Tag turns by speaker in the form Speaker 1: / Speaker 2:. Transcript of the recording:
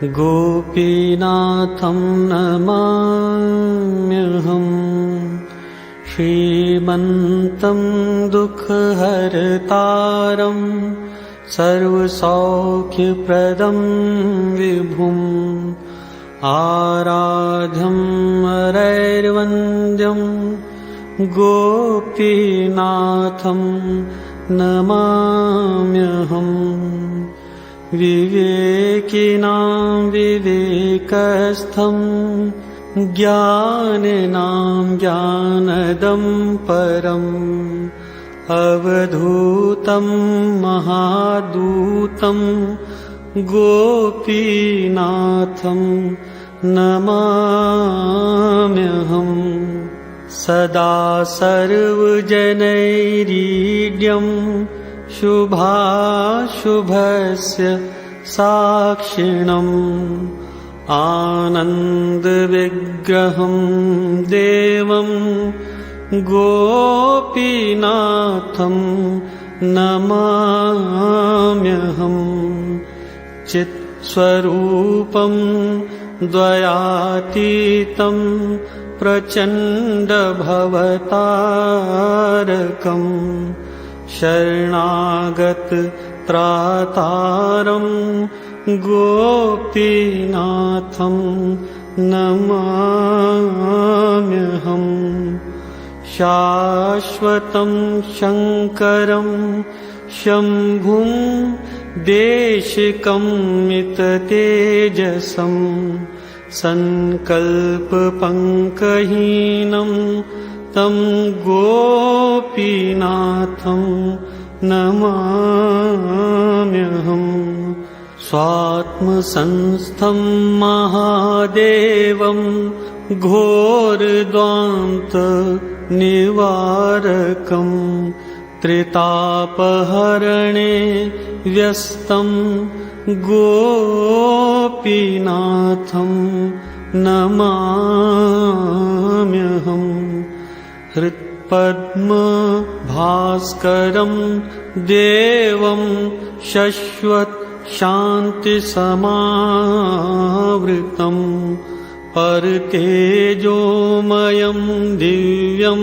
Speaker 1: गोपीनाथं नमाम्यहम् श्रीमन्तं दुःखहर्तारं सर्वसौख्यप्रदं विभुम् आराध्यं हरैर्वन्द्यं गोपीनाथं नमाम्यहम् विवेकिनां विवेकस्थं ज्ञानिनां ज्ञानदं परम् अवधूतं महादूतं गोपीनाथं नमाम्यहम् सदा सर्वजनैरीड्यं शुभाशुभस्य साक्षिणम् आनन्दविग्रहं देवं गोपीनाथं नमाम्यहम् चित्स्वरूपं द्वयातीतं प्रचण्डभवतारकम् शरणागत त्रातारं गोपीनाथं नमाम्यहम् शाश्वतं शङ्करं शम्भुं देशिकमिततेजसं सङ्कल्पपङ्कहीनं तं गोपीनाथं नमाम्यहम् स्वात्मसंस्थं महादेवं घोरद्वान्तनिवारकं त्रितापहरणे व्यस्तं गोपीनाथं नमाम्यहम् हृत्पद्मभास्करं देवं शश्वत् शान्तिसमावृतं परतेजोमयं दिव्यं